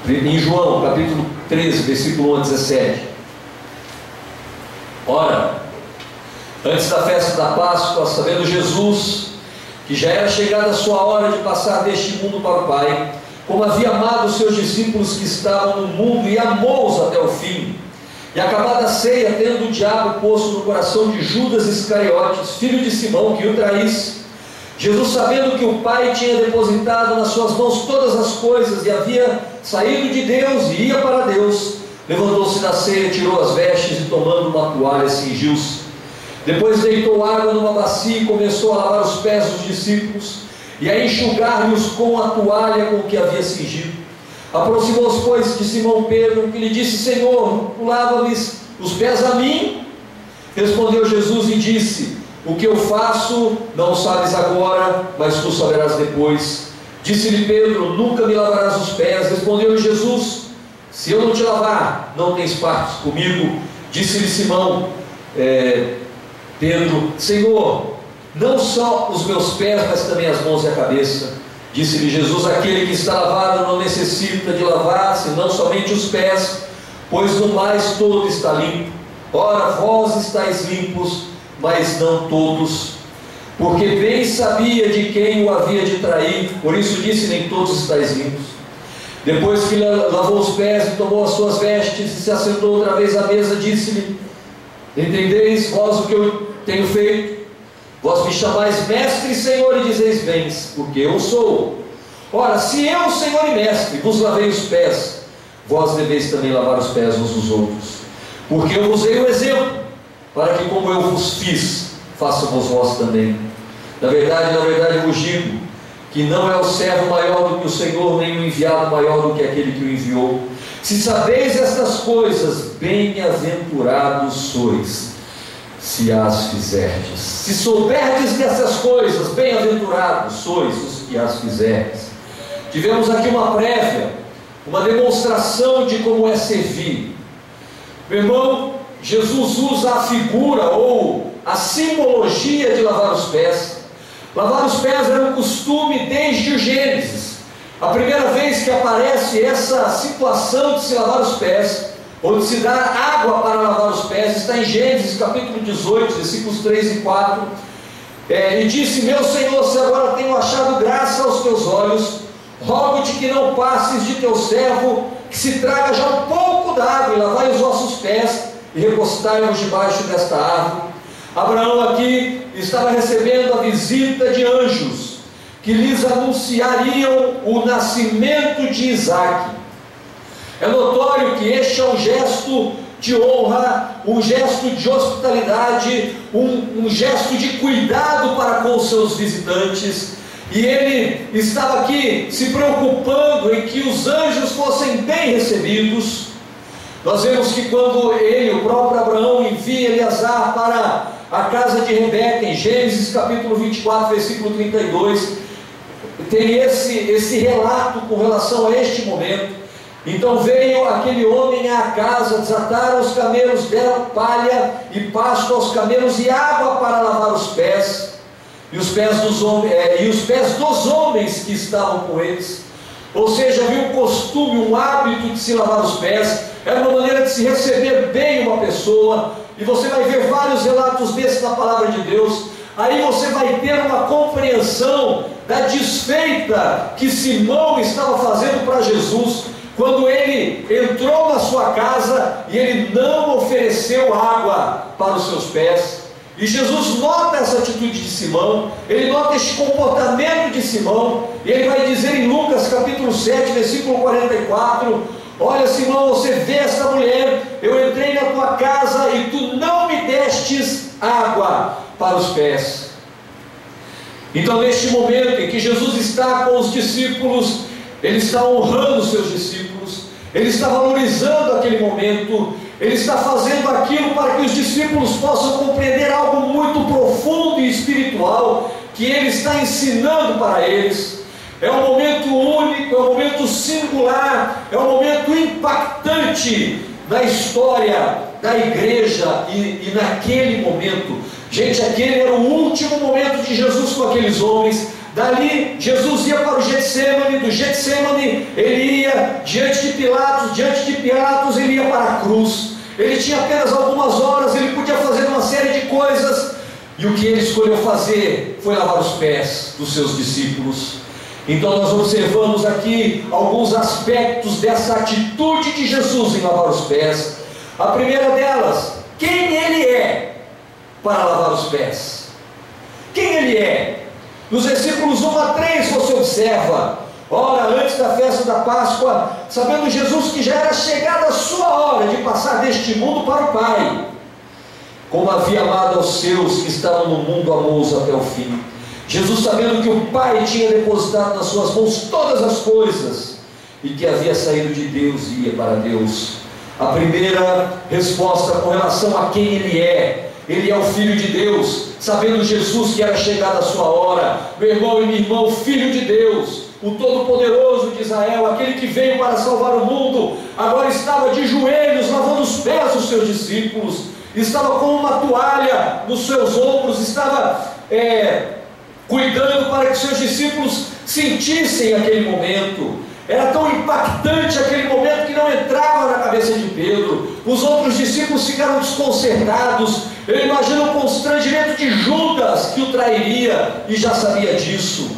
em João, capítulo 13, versículo 1 a 17. Ora, antes da festa da Páscoa, sabendo Jesus que já era chegada a sua hora de passar deste mundo para o Pai, como havia amado os seus discípulos que estavam no mundo e amou-os até o fim, e acabada a ceia, tendo o diabo posto no coração de Judas Iscariotes, filho de Simão, que o traísse, Jesus, sabendo que o Pai tinha depositado nas suas mãos todas as coisas e havia saído de Deus e ia para Deus, levantou-se da ceia, tirou as vestes e, tomando uma toalha, cingiu-se. Depois deitou água numa bacia e começou a lavar os pés dos discípulos e a enxugar-lhes com a toalha com que havia cingido. Aproximou-se, pois, de Simão Pedro, que lhe disse: Senhor, tu lava-lhes os pés a mim? Respondeu Jesus e disse: o que eu faço não sabes agora, mas tu saberás depois. Disse-lhe Pedro: nunca me lavarás os pés. Respondeu-lhe Jesus: se eu não te lavar, não tens parte comigo. Disse-lhe Simão Pedro: Senhor, não só os meus pés, mas também as mãos e a cabeça. Disse-lhe Jesus: aquele que está lavado não necessita de lavar, senão somente os pés, pois no mais todo está limpo. Ora, vós estáis limpos, mas não todos, porque bem sabia de quem o havia de trair, por isso disse: nem todos estáis limpos. Depois que lavou os pés e tomou as suas vestes e se assentou outra vez à mesa, disse-lhe: entendeis vós o que eu tenho feito? Vós me chamais mestre e Senhor e dizeis: bens, porque eu sou. Ora, se eu, Senhor e mestre, vos lavei os pés, vós deveis também lavar os pés uns dos outros, porque eu vos dei o exemplo, para que como eu vos fiz, façam-vos vós também. Na verdade, eu vos digo, que não é o servo maior do que o Senhor, nem o enviado maior do que aquele que o enviou. Se sabeis estas coisas, bem-aventurados sois, se as fizerdes. Se souberdes dessas coisas, bem-aventurados sois os que as fizerdes. Tivemos aqui uma prévia, uma demonstração de como é servir. Meu irmão, Jesus usa a figura ou a simbologia de lavar os pés. Lavar os pés era um costume desde o Gênesis. A primeira vez que aparece essa situação de se lavar os pés, ou de se dar água para lavar os pés, está em Gênesis capítulo 18, versículos 3 e 4. E disse: meu Senhor, se agora tenho achado graça aos teus olhos, rogo-te que não passes de teu servo, que se traga já um pouco d'água, e lavai os vossos pés, e recostai-vos debaixo desta árvore. Abraão aqui estava recebendo a visita de anjos, que lhes anunciariam o nascimento de Isaque. É notório que este é um gesto de honra, um gesto de hospitalidade, um gesto de cuidado para com os seus visitantes. E ele estava aqui se preocupando em que os anjos fossem bem recebidos. Nós vemos que quando ele, o próprio Abraão, envia Eleazar para a casa de Rebeca, em Gênesis capítulo 24, versículo 32, tem esse relato com relação a este momento. Então veio aquele homem à casa, desataram os camelos, deram palha e pasto aos camelos e água para lavar os pés, e os pés dos homens que estavam com eles. Ou seja, havia um costume, um hábito de se lavar os pés. Era uma maneira de se receber bem uma pessoa. E você vai ver vários relatos desses na palavra de Deus. Aí você vai ter uma compreensão da desfeita que Simão estava fazendo para Jesus, quando ele entrou na sua casa e ele não ofereceu água para os seus pés. E Jesus nota essa atitude de Simão, ele nota este comportamento de Simão, e ele vai dizer em Lucas capítulo 7, versículo 44: olha, Simão, você vê essa mulher, eu entrei na tua casa e tu não me destes água para os pés. Então, neste momento em que Jesus está com os discípulos, ele está honrando os seus discípulos, ele está valorizando aquele momento, ele está fazendo aquilo para que os discípulos possam compreender algo muito profundo e espiritual que ele está ensinando para eles. É um momento único, é um momento singular, é um momento impactante na história da igreja e naquele momento. Gente, aquele era o último momento de Jesus com aqueles homens. Dali Jesus ia para o Getsemane, do Getsemane ele ia diante de Pilatos ele ia para a cruz. Ele tinha apenas algumas horas, ele podia fazer uma série de coisas, e o que ele escolheu fazer foi lavar os pés dos seus discípulos. Então nós observamos aqui alguns aspectos dessa atitude de Jesus em lavar os pés. A primeira delas, quem ele é para lavar os pés? Quem ele é? Nos versículos 1 a 3 você observa: ora, antes da festa da Páscoa, sabendo Jesus que já era chegada a sua hora de passar deste mundo para o Pai, como havia amado aos seus que estavam no mundo, amou-os até o fim. Jesus, sabendo que o Pai tinha depositado nas suas mãos todas as coisas, e que havia saído de Deus e ia para Deus. A primeira resposta com relação a quem ele é o Filho de Deus, sabendo Jesus que era chegada a sua hora. Meu irmão e minha irmã, o Filho de Deus, o Todo-Poderoso de Israel, aquele que veio para salvar o mundo, agora estava de joelhos lavando os pés dos seus discípulos, estava com uma toalha nos seus ombros, estava cuidando para que seus discípulos sentissem aquele momento. Era tão impactante aquele momento que não entrava na cabeça de Pedro. Os outros discípulos ficaram desconcertados. Eu imagino o constrangimento de Judas, que o trairia, e já sabia disso.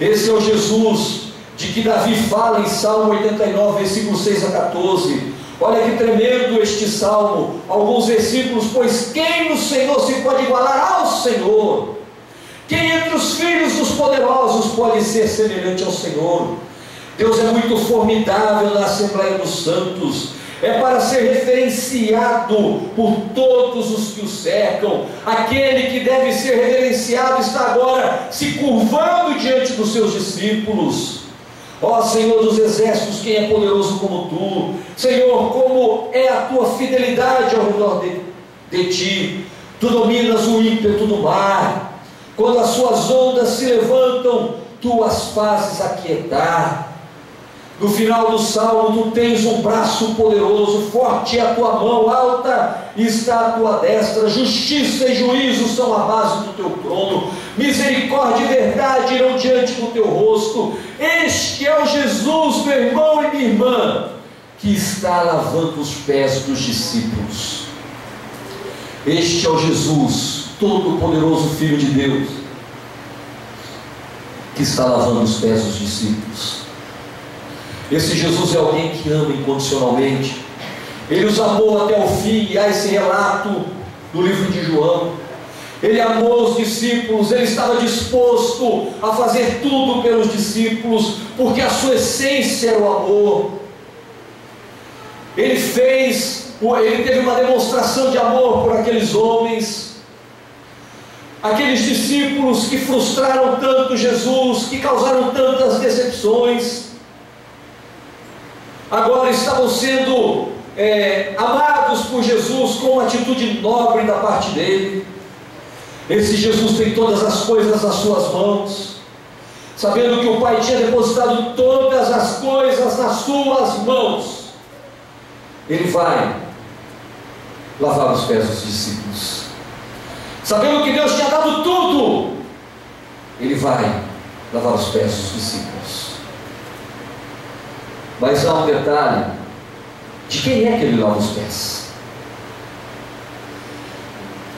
Esse é o Jesus de que Davi fala em Salmo 89, versículos 6 a 14. Olha que tremendo este salmo, alguns versículos: pois quem no Senhor se pode igualar ao Senhor? Quem entre os filhos dos poderosos pode ser semelhante ao Senhor? Deus é muito formidável na Assembleia dos Santos, é para ser referenciado por todos os que o cercam. Aquele que deve ser reverenciado está agora se curvando diante dos seus discípulos. Ó Senhor dos exércitos, quem é poderoso como tu? Senhor, como é a tua fidelidade ao redor de ti. Tu dominas o ímpeto do mar, quando as suas ondas se levantam, tu as fazes aquietar. No final do salmo, tu tens um braço poderoso, forte é a tua mão, alta está a tua destra, justiça e juízo são a base do teu trono, misericórdia e verdade irão diante do teu rosto. Este é o Jesus, meu irmão e minha irmã, que está lavando os pés dos discípulos. Este é o Jesus, todo-poderoso Filho de Deus, que está lavando os pés dos discípulos. Esse Jesus é alguém que ama incondicionalmente. Ele os amou até o fim, e há esse relato do livro de João. Ele amou os discípulos, ele estava disposto a fazer tudo pelos discípulos, porque a sua essência era o amor. Ele teve uma demonstração de amor por aqueles homens, aqueles discípulos que frustraram tanto Jesus, que causaram tantas decepções, agora estavam sendo amados por Jesus com uma atitude nobre da parte dele. Esse Jesus tem todas as coisas nas suas mãos, sabendo que o Pai tinha depositado todas as coisas nas suas mãos. Ele vai lavar os pés dos discípulos, sabendo que Deus tinha dado tudo. Ele vai lavar os pés dos discípulos. Mas há um detalhe: de quem é que ele lava os pés?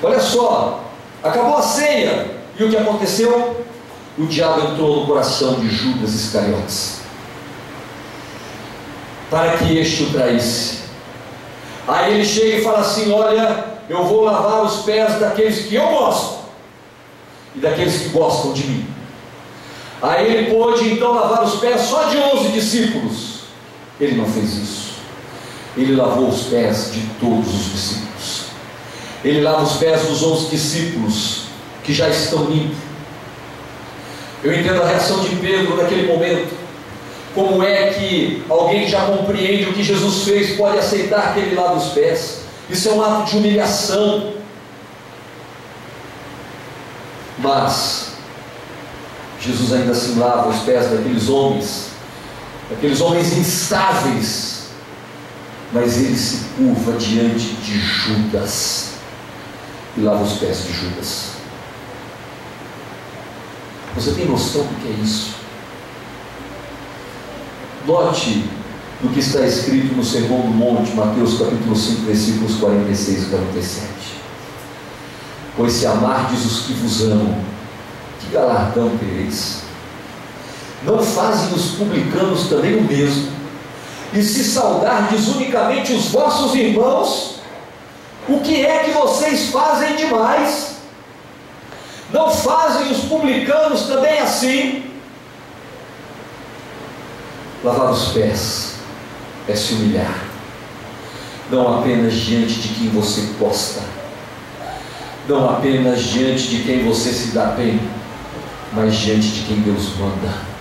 Olha só, acabou a ceia, e o que aconteceu? O diabo entrou no coração de Judas Iscariotes, para que este o traísse. Aí ele chega e fala assim: olha, eu vou lavar os pés daqueles que eu gosto, e daqueles que gostam de mim. Aí ele pôde então lavar os pés só de 11 discípulos. Ele não fez isso. Ele lavou os pés de todos os discípulos. Ele lava os pés dos 11 discípulos que já estão limpos. Eu entendo a reação de Pedro naquele momento. Como é que alguém que já compreende o que Jesus fez pode aceitar que ele lava os pés? Isso é um ato de humilhação. Mas Jesus ainda assim lava os pés daqueles homens instáveis, mas ele se curva diante de Judas e lava os pés de Judas. Você tem noção do que é isso? Note no que está escrito no Sermão do Monte, Mateus capítulo 5, versículos 46 e 47. Pois se amardes os que vos amam, que galardão tereis? Não fazem os publicanos também o mesmo? E se saudardes unicamente os vossos irmãos, o que é que vocês fazem demais? Não fazem os publicanos também assim? Lavar os pés é se humilhar, não apenas diante de quem você gosta, não apenas diante de quem você se dá bem, mas diante de quem Deus manda.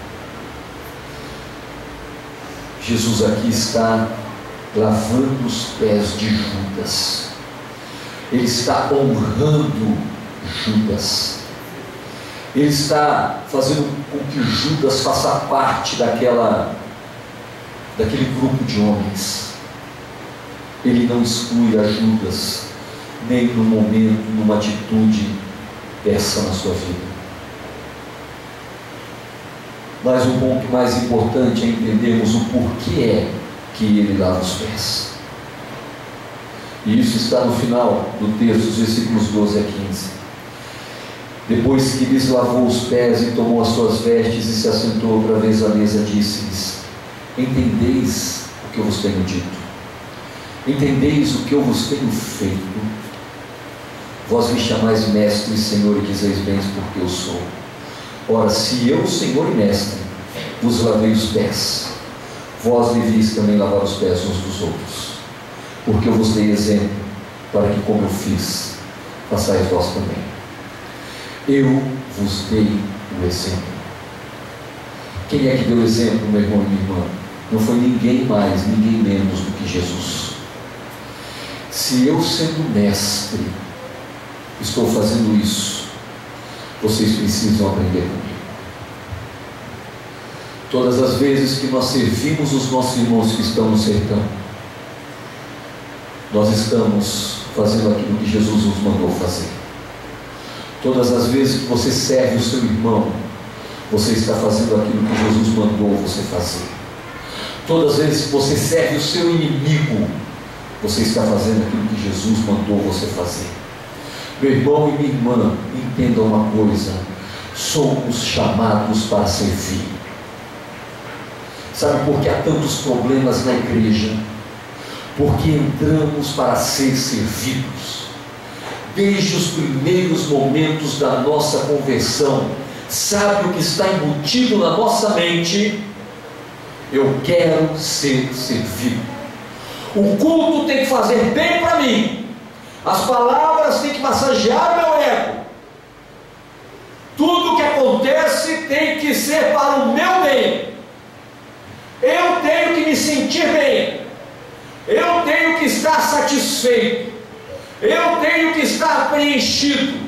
Jesus aqui está lavando os pés de Judas. Ele está honrando Judas. Ele está fazendo com que Judas faça parte daquele grupo de homens. Ele não exclui a Judas, nem no momento, numa atitude dessa na sua vida. Mas o ponto mais importante é entendermos o porquê é que ele lava os pés. E isso está no final do texto, os versículos 12 a 15. Depois que lhes lavou os pés e tomou as suas vestes e se assentou outra vez à mesa, disse-lhes: entendeis o que eu vos tenho dito? Entendeis o que eu vos tenho feito? Vós me chamais mestre e Senhor e dizeis bem porque eu sou. Ora, se eu, Senhor e Mestre, vos lavei os pés, vós deveis também lavar os pés uns dos outros, porque eu vos dei exemplo, para que, como eu fiz, façais vós também. Eu vos dei o exemplo. Quem é que deu exemplo, meu irmão e minha irmã? Não foi ninguém mais, ninguém menos do que Jesus. Se eu, sendo mestre, estou fazendo isso, vocês precisam aprender comigo. Todas as vezes que nós servimos os nossos irmãos que estão no sertão, nós estamos fazendo aquilo que Jesus nos mandou fazer. Todas as vezes que você serve o seu irmão, você está fazendo aquilo que Jesus mandou você fazer. Todas as vezes que você serve o seu inimigo, você está fazendo aquilo que Jesus mandou você fazer. Meu irmão e minha irmã, entendam uma coisa: somos chamados para servir. Sabe por que há tantos problemas na igreja? Porque entramos para ser servidos. Desde os primeiros momentos da nossa conversão, sabe o que está embutido na nossa mente? Eu quero ser servido. O culto tem que fazer bem para mim. As palavras têm que massagear meu ego. Tudo que acontece tem que ser para o meu bem. Eu tenho que me sentir bem. Eu tenho que estar satisfeito. Eu tenho que estar preenchido.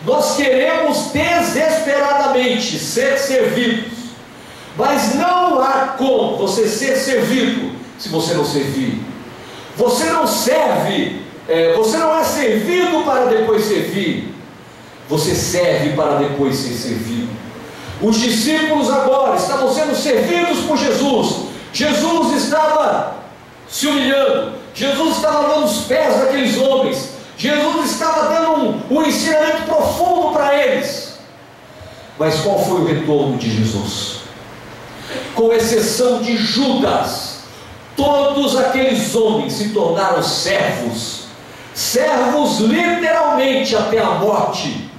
Nós queremos desesperadamente ser servidos, mas não há como você ser servido se você não servir. Você não serve, você não é servido para depois servir. Você serve para depois ser servido. Os discípulos agora estavam sendo servidos por Jesus. Jesus estava se humilhando. Jesus estava lavando os pés daqueles homens. Jesus estava dando um ensinamento profundo para eles. Mas qual foi o retorno de Jesus? Com exceção de Judas, todos aqueles homens se tornaram servos. Servos literalmente até a morte.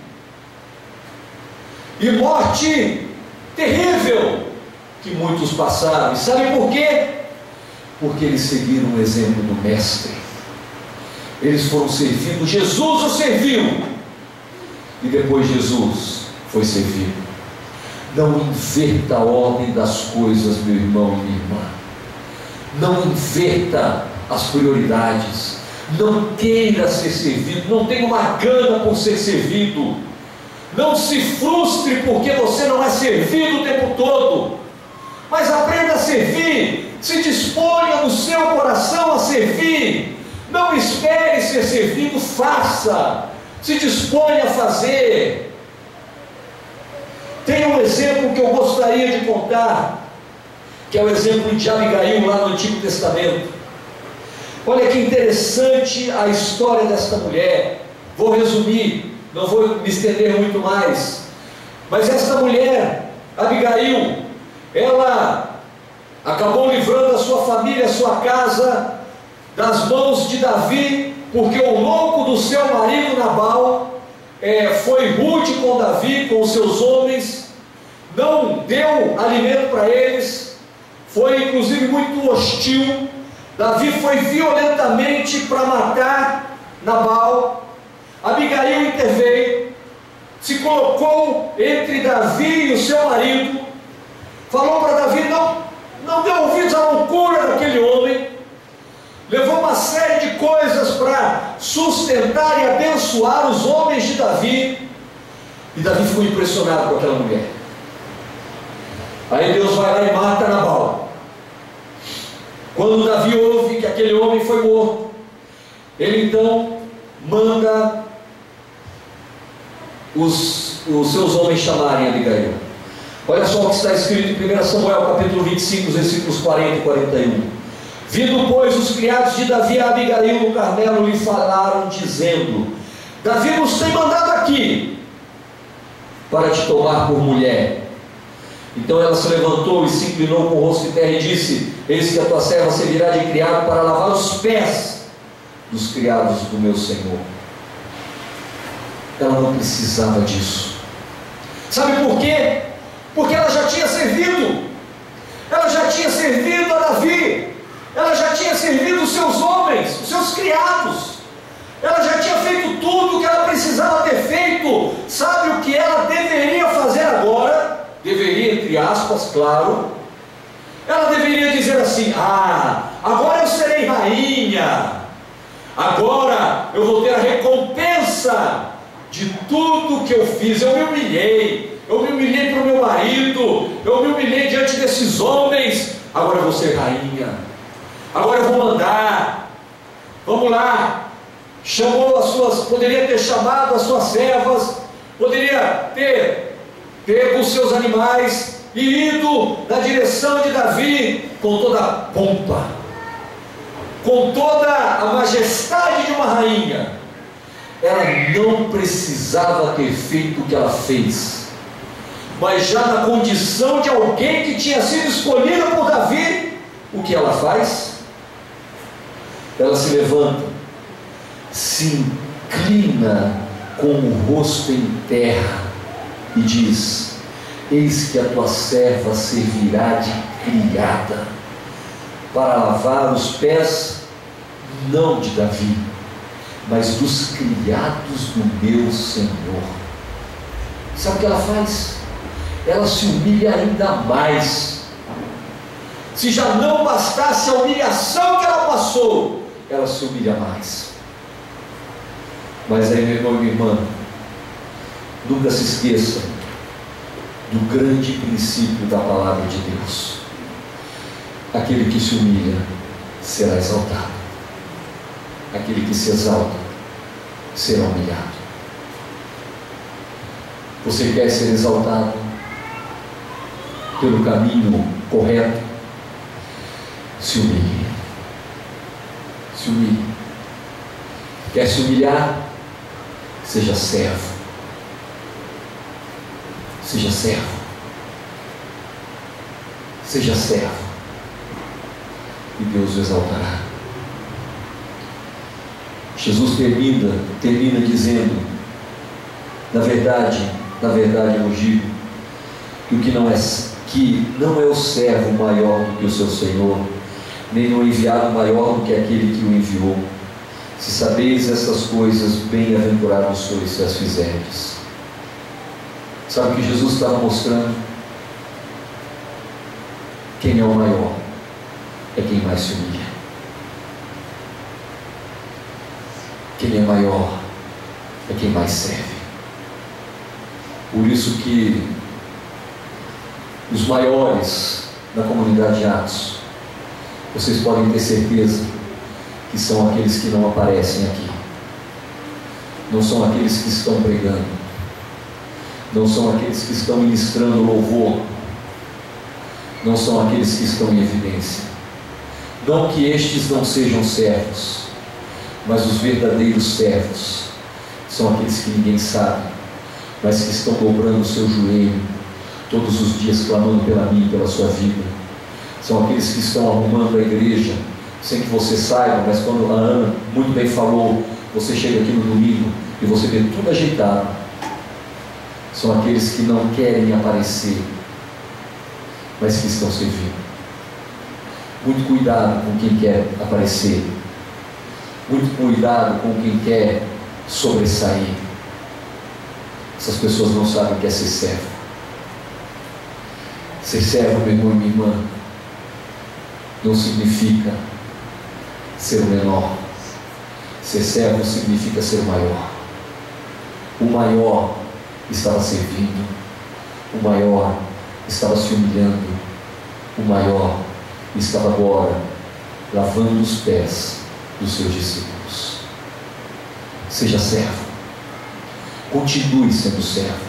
E morte terrível que muitos passaram. E sabe por quê? Porque eles seguiram o exemplo do Mestre. Eles foram servidos. Jesus os serviu, e depois Jesus foi servido. Não inverta a ordem das coisas, meu irmão e minha irmã. Não inverta as prioridades. Não queira ser servido. Não tenha uma gana por ser servido. Não se frustre porque você não é servido o tempo todo. Mas aprenda a servir. Se disponha no seu coração a servir. Não espere ser servido, faça. Se disponha a fazer. Tem um exemplo que eu gostaria de contar, que é o exemplo de Abigail lá no Antigo Testamento. Olha que interessante a história desta mulher. Vou resumir, não vou me estender muito mais. Mas esta mulher, Abigail, ela acabou livrando a sua família, a sua casa das mãos de Davi, porque o louco do seu marido Nabal foi rude com Davi, com os seus homens, não deu alimento para eles, foi inclusive muito hostil. Davi foi violentamente para matar Nabal. Abigail interveio, se colocou entre Davi e o seu marido, falou para Davi: não dê ouvidos à loucura daquele homem. Levou uma série de coisas para sustentar e abençoar os homens de Davi, e Davi ficou impressionado com aquela mulher. Aí Deus vai lá e mata Nabal. Quando Davi ouve que aquele homem foi morto, ele então manda os seus homens chamarem Abigail. Olha só o que está escrito em 1 Samuel capítulo 25, versículos 40 e 41. Vindo, pois, os criados de Davi a Abigail no Carmelo, lhe falaram, dizendo: Davi nos tem mandado aqui para te tomar por mulher. Então ela se levantou e se inclinou com o rosto em terra e disse: Eis que a tua serva servirá de criado para lavar os pés dos criados do meu Senhor. Ela não precisava disso. Sabe por quê? Porque ela já tinha servido. Ela já tinha servido a Davi. Ela já tinha servido os seus homens, os seus criados. Ela já tinha feito tudo o que ela precisava ter feito. Sabe o que ela deveria fazer agora? Deveria, entre aspas, claro. Ela deveria dizer assim: agora eu serei rainha. Agora eu vou ter a recompensa de tudo que eu fiz. Eu me humilhei para o meu marido, eu me humilhei diante desses homens. Agora eu vou ser rainha. Agora eu vou mandar. Vamos lá. Chamou as suas, poderia ter chamado as suas servas, poderia ter pego os seus animais e ido na direção de Davi com toda a pompa, com toda a majestade de uma rainha. Ela não precisava ter feito o que ela fez, mas já na condição de alguém que tinha sido escolhida por Davi, o que ela faz? Ela se levanta, se inclina com o rosto em terra e diz: Eis que a tua serva servirá de criada para lavar os pés, não de Davi, mas dos criados do meu Senhor. Sabe o que ela faz? Ela se humilha ainda mais. Se já não bastasse a humilhação que ela passou, ela se humilha mais. Mas aí, meu irmão e minha irmã, nunca se esqueça do grande princípio da palavra de Deus: aquele que se humilha será exaltado, aquele que se exalta será humilhado. Você quer ser exaltado pelo caminho correto? Se humilhe. Se humilhe. Quer se humilhar? Seja servo. Seja servo. Seja servo. E Deus o exaltará. Jesus termina dizendo: na verdade eu vos digo que não é o servo maior do que o seu Senhor, nem o enviado maior do que aquele que o enviou. Se sabeis estas coisas, bem-aventurados sois se as fizerdes. Sabe o que Jesus estava mostrando? Quem é o maior é quem mais se humilha. Quem é maior é quem mais serve. Por isso que os maiores da comunidade de Atos, vocês podem ter certeza que são aqueles que não aparecem aqui, não são aqueles que estão pregando, não são aqueles que estão ministrando louvor, não são aqueles que estão em evidência. Não que estes não sejam servos, mas os verdadeiros servos são aqueles que ninguém sabe, mas que estão dobrando o seu joelho todos os dias, clamando pela mim, pela sua vida. São aqueles que estão arrumando a igreja sem que você saiba, mas quando a Ana muito bem falou, você chega aqui no domingo e você vê tudo ajeitado. São aqueles que não querem aparecer, mas que estão servindo. Muito cuidado com quem quer aparecer, muito cuidado com quem quer sobressair. Essas pessoas não sabem o que é ser servo. Ser servo, meu irmão e minha irmã, não significa ser o menor. Ser servo significa ser o maior. O maior estava servindo, o maior estava se humilhando, o maior estava agora lavando os pés dos seus discípulos. Seja servo, continue sendo servo.